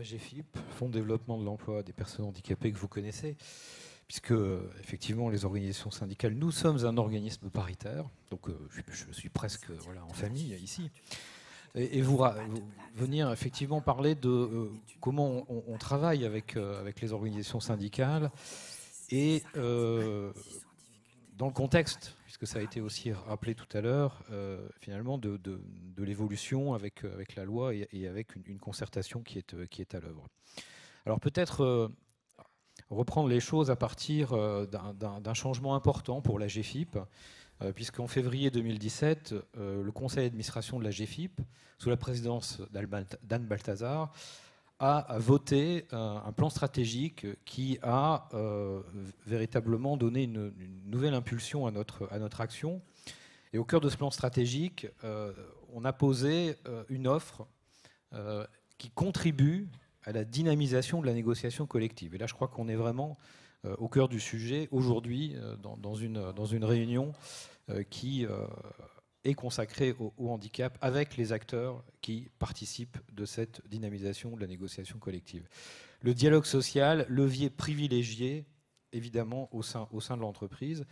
la GFIP, Fonds de développement de l'emploi des personnes handicapées que vous connaissez, puisque effectivement les organisations syndicales, nous sommes un organisme paritaire, donc je suis presque voilà, en famille ici, et venir effectivement parler de comment on travaille avec les organisations syndicales et dans le contexte, puisque ça a été aussi rappelé tout à l'heure, finalement de l'évolution avec la loi et avec une concertation qui est à l'œuvre. Alors peut-être reprendre les choses à partir d'un changement important pour la GFIP, puisqu'en février 2017, le conseil d'administration de la GFIP, sous la présidence d'Anne Balthazar, a voté un plan stratégique qui a véritablement donné une nouvelle impulsion à notre action. Et au cœur de ce plan stratégique, on a posé une offre qui contribue à la dynamisation de la négociation collective. Et là, je crois qu'on est vraiment au cœur du sujet aujourd'hui dans une réunion qui est consacrée au handicap avec les acteurs qui participent de cette dynamisation de la négociation collective. Le dialogue social, levier privilégié évidemment au sein de l'entreprise.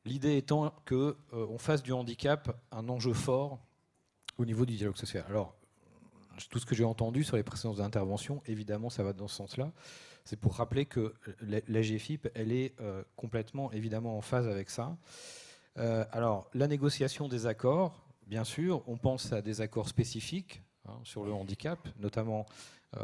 L'idée étant qu'on fasse du handicap un enjeu fort au niveau du dialogue social. Alors, tout ce que j'ai entendu sur les précédentes interventions, évidemment, ça va dans ce sens-là. C'est pour rappeler que la GFIP, elle est complètement, évidemment, en phase avec ça. Alors, la négociation des accords, bien sûr, on pense à des accords spécifiques sur le handicap, notamment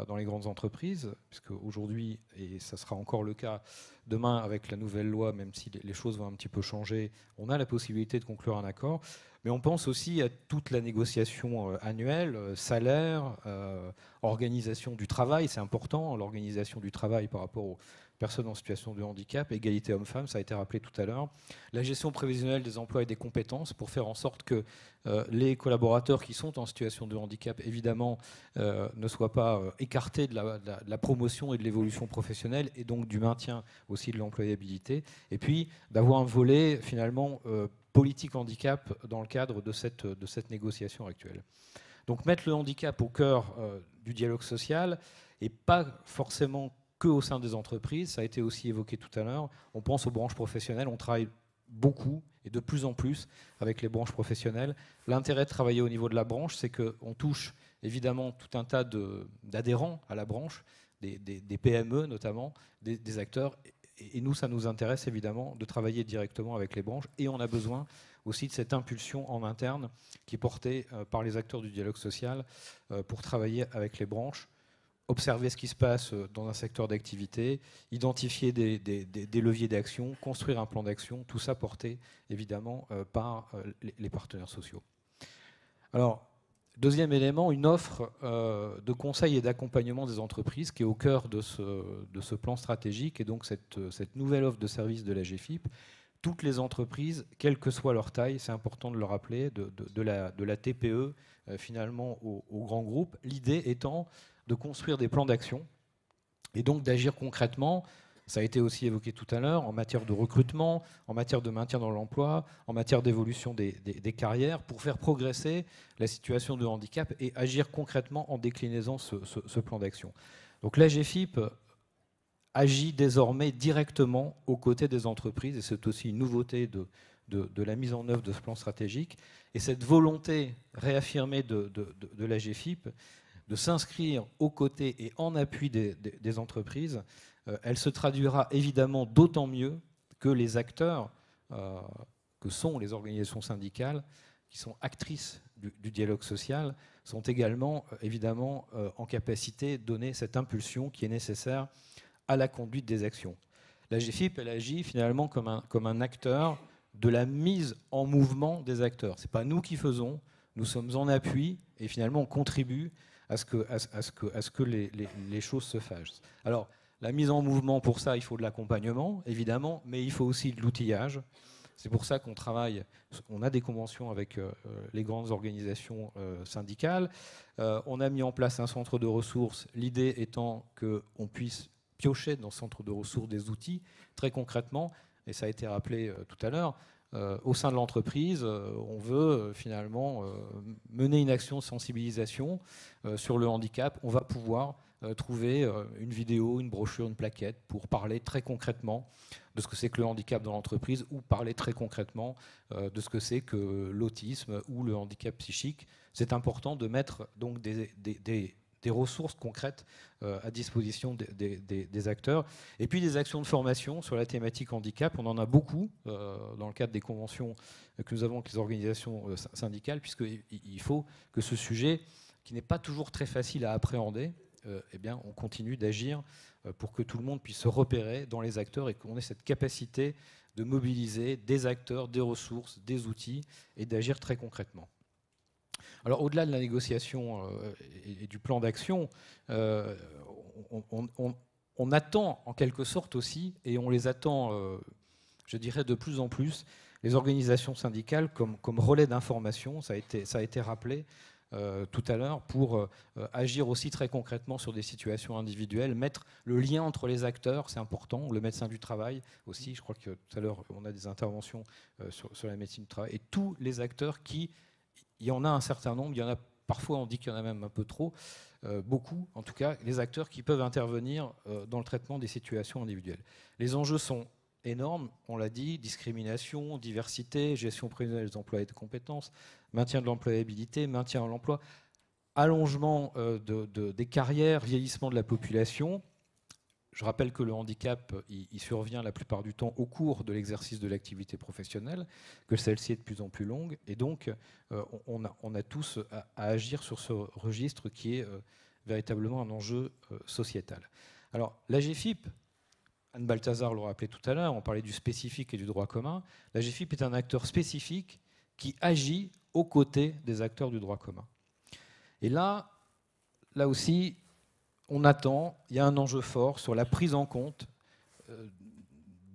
dans les grandes entreprises, puisque aujourd'hui, et ça sera encore le cas demain avec la nouvelle loi, même si les choses vont un petit peu changer, on a la possibilité de conclure un accord. Mais on pense aussi à toute la négociation annuelle, salaire, organisation du travail, c'est important, l'organisation du travail par rapport aux personnes en situation de handicap, égalité homme-femme, ça a été rappelé tout à l'heure, la gestion prévisionnelle des emplois et des compétences pour faire en sorte que les collaborateurs qui sont en situation de handicap, évidemment, ne soient pas écartés de la promotion et de l'évolution professionnelle et donc du maintien aussi de l'employabilité. Et puis d'avoir un volet finalement politique handicap dans le cadre de cette négociation actuelle. Donc mettre le handicap au cœur du dialogue social et pas forcément que au sein des entreprises, ça a été aussi évoqué tout à l'heure. On pense aux branches professionnelles, on travaille beaucoup et de plus en plus avec les branches professionnelles. L'intérêt de travailler au niveau de la branche, c'est qu'on touche évidemment tout un tas d'adhérents à la branche, des PME notamment, des acteurs. Et nous, ça nous intéresse évidemment de travailler directement avec les branches. Et on a besoin aussi de cette impulsion en interne qui est portée par les acteurs du dialogue social pour travailler avec les branches, observer ce qui se passe dans un secteur d'activité, identifier des leviers d'action, construire un plan d'action, tout ça porté évidemment par les partenaires sociaux. Alors, deuxième élément, une offre de conseil et d'accompagnement des entreprises qui est au cœur de ce plan stratégique et donc cette nouvelle offre de service de la GFIP. Toutes les entreprises, quelle que soit leur taille, c'est important de le rappeler, de la TPE finalement au grand groupe, l'idée étant de construire des plans d'action et donc d'agir concrètement. Ça a été aussi évoqué tout à l'heure en matière de recrutement, en matière de maintien dans l'emploi, en matière d'évolution des carrières, pour faire progresser la situation de handicap et agir concrètement en déclinaisant ce plan d'action. Donc la GFIP agit désormais directement aux côtés des entreprises et c'est aussi une nouveauté de la mise en œuvre de ce plan stratégique. Et cette volonté réaffirmée de la GFIP de s'inscrire aux côtés et en appui des entreprises, elle se traduira évidemment d'autant mieux que les acteurs que sont les organisations syndicales, qui sont actrices du dialogue social, sont également évidemment en capacité de donner cette impulsion qui est nécessaire à la conduite des actions. La GFIP, elle agit finalement comme un acteur de la mise en mouvement des acteurs. Ce n'est pas nous qui faisons, nous sommes en appui et finalement on contribue à ce que les choses se fassent. Alors, la mise en mouvement, pour ça, il faut de l'accompagnement, évidemment, mais il faut aussi de l'outillage. C'est pour ça qu'on travaille, on a des conventions avec les grandes organisations syndicales. On a mis en place un centre de ressources, l'idée étant qu'on puisse piocher dans ce centre de ressources des outils, très concrètement, et ça a été rappelé tout à l'heure, au sein de l'entreprise, on veut finalement mener une action de sensibilisation sur le handicap. On va pouvoir trouver une vidéo, une brochure, une plaquette pour parler très concrètement de ce que c'est que le handicap dans l'entreprise ou parler très concrètement de ce que c'est que l'autisme ou le handicap psychique. C'est important de mettre donc des ressources concrètes à disposition des acteurs. Et puis des actions de formation sur la thématique handicap. On en a beaucoup dans le cadre des conventions que nous avons avec les organisations syndicales, puisqu'il faut que ce sujet, qui n'est pas toujours très facile à appréhender, eh bien, on continue d'agir pour que tout le monde puisse se repérer dans les acteurs et qu'on ait cette capacité de mobiliser des acteurs, des ressources, des outils et d'agir très concrètement. Alors, au-delà de la négociation et du plan d'action, on attend en quelque sorte aussi, et on les attend, je dirais, de plus en plus, les organisations syndicales comme relais d'information, ça a été rappelé tout à l'heure, pour agir aussi très concrètement sur des situations individuelles, mettre le lien entre les acteurs, c'est important, le médecin du travail aussi, je crois que tout à l'heure on a des interventions sur la médecine du travail, et tous les acteurs qui, il y en a un certain nombre, il y en a parfois on dit qu'il y en a même un peu trop, beaucoup en tout cas, les acteurs qui peuvent intervenir dans le traitement des situations individuelles. Les enjeux sont énormes, on l'a dit, discrimination, diversité, gestion prévisionnelle des emplois et des compétences, maintien de l'employabilité, maintien à l'emploi, allongement des carrières, vieillissement de la population. Je rappelle que le handicap, il survient la plupart du temps au cours de l'exercice de l'activité professionnelle, que celle-ci est de plus en plus longue, et donc on a tous à agir sur ce registre qui est véritablement un enjeu sociétal. Alors l'AGEFIP, Anne Balthazar l'a rappelé tout à l'heure, on parlait du spécifique et du droit commun. L'AGEFIP est un acteur spécifique qui agit aux côtés des acteurs du droit commun. Et là aussi, on attend, il y a un enjeu fort sur la prise en compte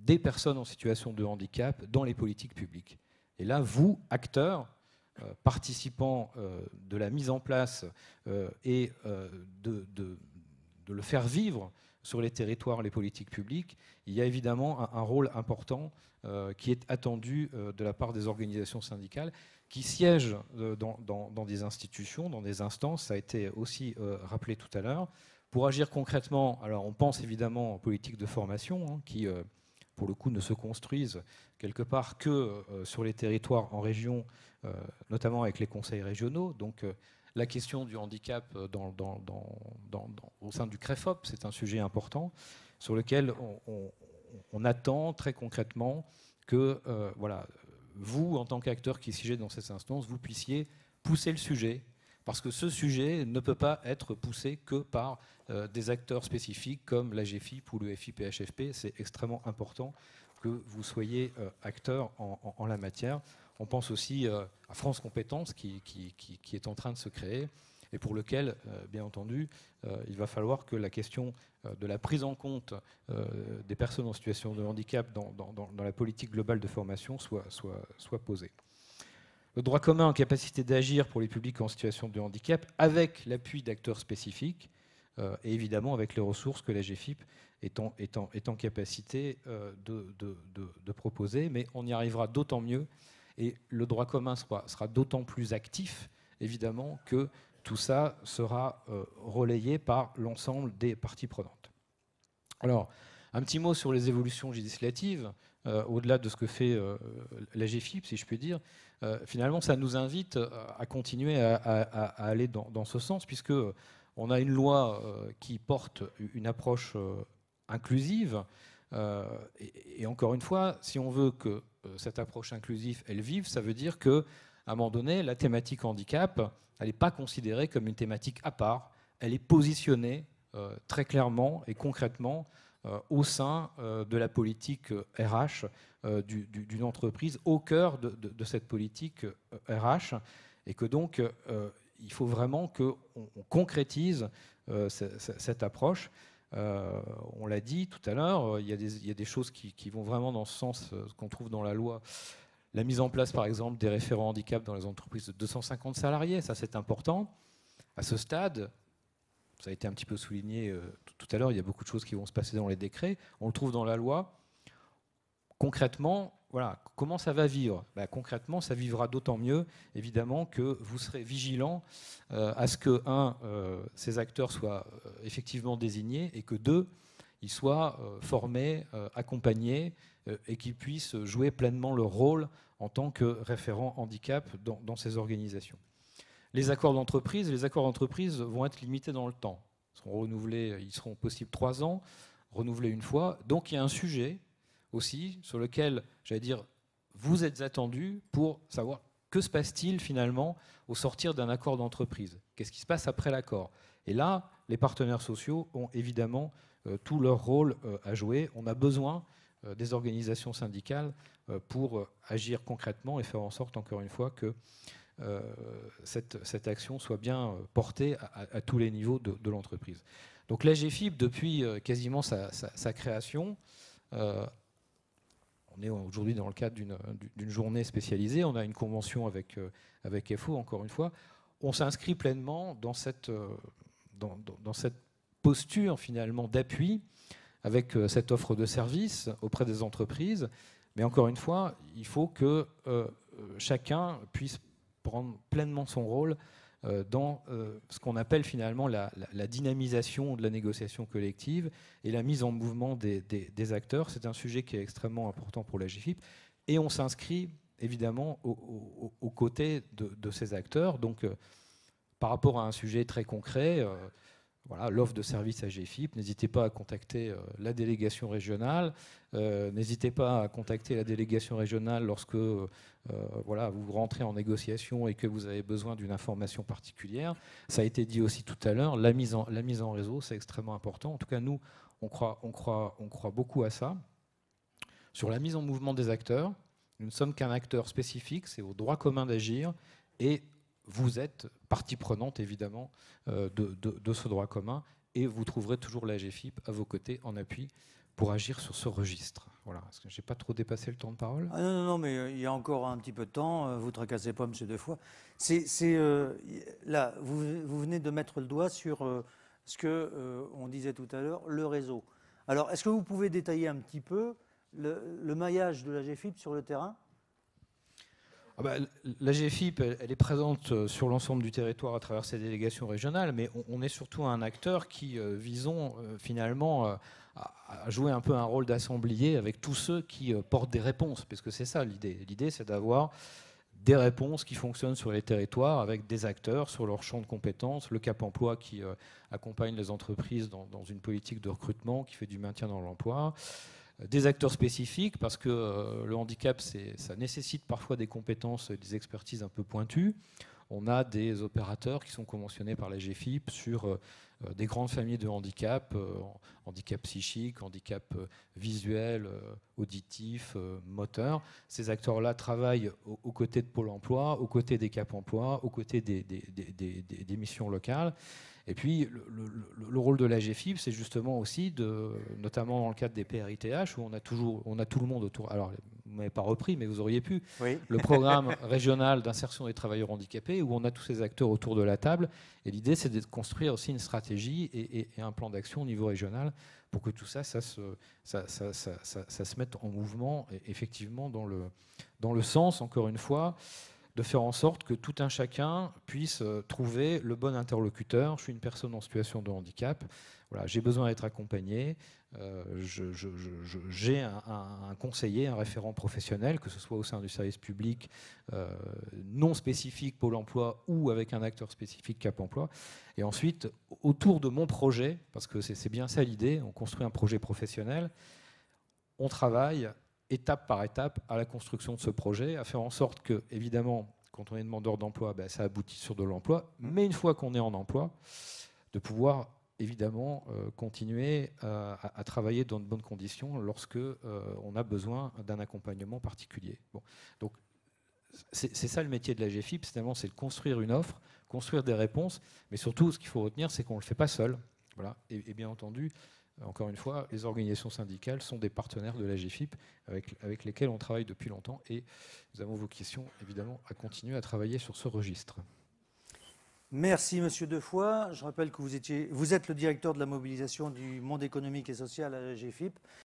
des personnes en situation de handicap dans les politiques publiques. Et là, vous, acteurs, participants de la mise en place et de le faire vivre sur les territoires, les politiques publiques, il y a évidemment un rôle important qui est attendu de la part des organisations syndicales qui siègent dans des institutions, dans des instances, ça a été aussi rappelé tout à l'heure, pour agir concrètement. Alors on pense évidemment aux politiques de formation qui, pour le coup, ne se construisent quelque part que sur les territoires en région, notamment avec les conseils régionaux. Donc la question du handicap au sein du CREFOP, c'est un sujet important sur lequel on attend très concrètement que voilà, vous, en tant qu'acteur qui siégez dans cette instance, vous puissiez pousser le sujet, parce que ce sujet ne peut pas être poussé que par des acteurs spécifiques comme l'AGEFIP ou le FIPHFP. C'est extrêmement important que vous soyez acteur en la matière. On pense aussi à France Compétences qui est en train de se créer et pour lequel, bien entendu, il va falloir que la question de la prise en compte des personnes en situation de handicap dans la politique globale de formation soit posée. Le droit commun en capacité d'agir pour les publics en situation de handicap avec l'appui d'acteurs spécifiques et évidemment avec les ressources que la GFIP est en capacité de proposer, mais on y arrivera d'autant mieux et le droit commun sera d'autant plus actif, évidemment, que tout ça sera relayé par l'ensemble des parties prenantes. Alors, un petit mot sur les évolutions législatives, au-delà de ce que fait la GFIP, si je puis dire. Finalement, ça nous invite à continuer à aller dans ce sens, puisque on a une loi qui porte une approche inclusive. Et encore une fois, si on veut que cette approche inclusive, elle vive, ça veut dire qu'à un moment donné, la thématique handicap, elle n'est pas considérée comme une thématique à part. Elle est positionnée très clairement et concrètement au sein de la politique RH d'une entreprise, au cœur de cette politique RH, et que donc il faut vraiment qu'on concrétise cette approche. On l'a dit tout à l'heure, il y a des choses qui vont vraiment dans ce sens qu'on trouve dans la loi. La mise en place, par exemple, des référents handicap dans les entreprises de 250 salariés, ça c'est important. À ce stade, ça a été un petit peu souligné tout à l'heure, il y a beaucoup de choses qui vont se passer dans les décrets. On le trouve dans la loi. Concrètement, voilà, comment ça va vivre? Concrètement, ça vivra d'autant mieux, évidemment, que vous serez vigilant à ce que, ces acteurs soient effectivement désignés et que, deux, ils soient formés, accompagnés et qu'ils puissent jouer pleinement leur rôle en tant que référents handicap dans ces organisations. Les accords d'entreprise vont être limités dans le temps. Ils seront possibles 3 ans, renouvelés une fois. Donc il y a un sujet aussi sur lequel, j'allais dire, vous êtes attendus pour savoir que se passe-t-il finalement au sortir d'un accord d'entreprise. Qu'est-ce qui se passe après l'accord? Et là, les partenaires sociaux ont évidemment tout leur rôle à jouer. On a besoin des organisations syndicales pour agir concrètement et faire en sorte, encore une fois, que cette action soit bien portée à tous les niveaux de l'entreprise. Donc l'AGFIP, depuis quasiment sa création, on est aujourd'hui dans le cadre d'une journée spécialisée, on a une convention avec FO, encore une fois, on s'inscrit pleinement dans cette posture finalement d'appui avec cette offre de service auprès des entreprises. Mais encore une fois, il faut que chacun puisse prendre pleinement son rôle dans ce qu'on appelle finalement la dynamisation de la négociation collective et la mise en mouvement des acteurs. C'est un sujet qui est extrêmement important pour l'AGFIP. Et on s'inscrit évidemment aux côtés de ces acteurs. Donc, par rapport à un sujet très concret, voilà, l'offre de service AGFIP, n'hésitez pas à contacter la délégation régionale, n'hésitez pas à contacter la délégation régionale lorsque voilà, vous rentrez en négociation et que vous avez besoin d'une information particulière. Ça a été dit aussi tout à l'heure, la mise en réseau, c'est extrêmement important. En tout cas, nous, on croit beaucoup à ça. Sur la mise en mouvement des acteurs, nous ne sommes qu'un acteur spécifique, c'est au droit commun d'agir, et vous êtes partie prenante, évidemment, de ce droit commun, et vous trouverez toujours l'AGFIP à vos côtés en appui pour agir sur ce registre. Voilà. Est-ce que je n'ai pas trop dépassé le temps de parole? Non, mais il y a encore un petit peu de temps. Vous ne tracassez pas, monsieur Defoy. Là, vous venez de mettre le doigt sur ce qu'on disait tout à l'heure, le réseau. Alors, est-ce que vous pouvez détailler un petit peu le maillage de l'AGFIP sur le terrain? L'AGFIP, elle est présente sur l'ensemble du territoire à travers ses délégations régionales, mais on est surtout un acteur qui visons finalement à jouer un peu un rôle d'assemblier avec tous ceux qui portent des réponses, parce que c'est ça l'idée. L'idée, c'est d'avoir des réponses qui fonctionnent sur les territoires avec des acteurs sur leur champ de compétences, le Cap Emploi qui accompagne les entreprises dans une politique de recrutement, qui fait du maintien dans l'emploi, des acteurs spécifiques, parce que le handicap, ça nécessite parfois des compétences et des expertises un peu pointues. On a des opérateurs qui sont conventionnés par la GFIP sur des grandes familles de handicap, handicap psychique, handicap visuel, auditif, moteur. Ces acteurs-là travaillent aux côtés de Pôle emploi, aux côtés des Cap emploi, aux côtés des missions locales. Et puis, le rôle de la GFIP, c'est justement aussi, notamment dans le cadre des PRITH, où on a tout le monde autour. Alors, vous ne m'avez pas repris, mais vous auriez pu. Oui. Le programme régional d'insertion des travailleurs handicapés, où on a tous ces acteurs autour de la table. Et l'idée, c'est de construire aussi une stratégie et un plan d'action au niveau régional pour que tout ça, ça se mette en mouvement, effectivement, dans le sens, encore une fois, de faire en sorte que tout un chacun puisse trouver le bon interlocuteur. Je suis une personne en situation de handicap, voilà, j'ai besoin d'être accompagné, j'ai un conseiller, un référent professionnel, que ce soit au sein du service public non spécifique Pôle emploi ou avec un acteur spécifique Cap emploi. Et ensuite, autour de mon projet, parce que c'est bien ça l'idée, on construit un projet professionnel, on travaille étape par étape à la construction de ce projet, à faire en sorte que, évidemment, quand on est demandeur d'emploi, ça aboutit sur de l'emploi, mais une fois qu'on est en emploi, de pouvoir évidemment continuer à travailler dans de bonnes conditions lorsque on a besoin d'un accompagnement particulier. Bon. Donc, c'est ça le métier de la GFIP, c'est de construire une offre, construire des réponses, mais surtout, ce qu'il faut retenir, c'est qu'on ne le fait pas seul. Voilà. Et bien entendu, encore une fois, les organisations syndicales sont des partenaires de la GFIP avec lesquels on travaille depuis longtemps et nous avons vocation évidemment à continuer à travailler sur ce registre. Merci Monsieur Defoy. Je rappelle que vous êtes le directeur de la mobilisation du monde économique et social à la GFIP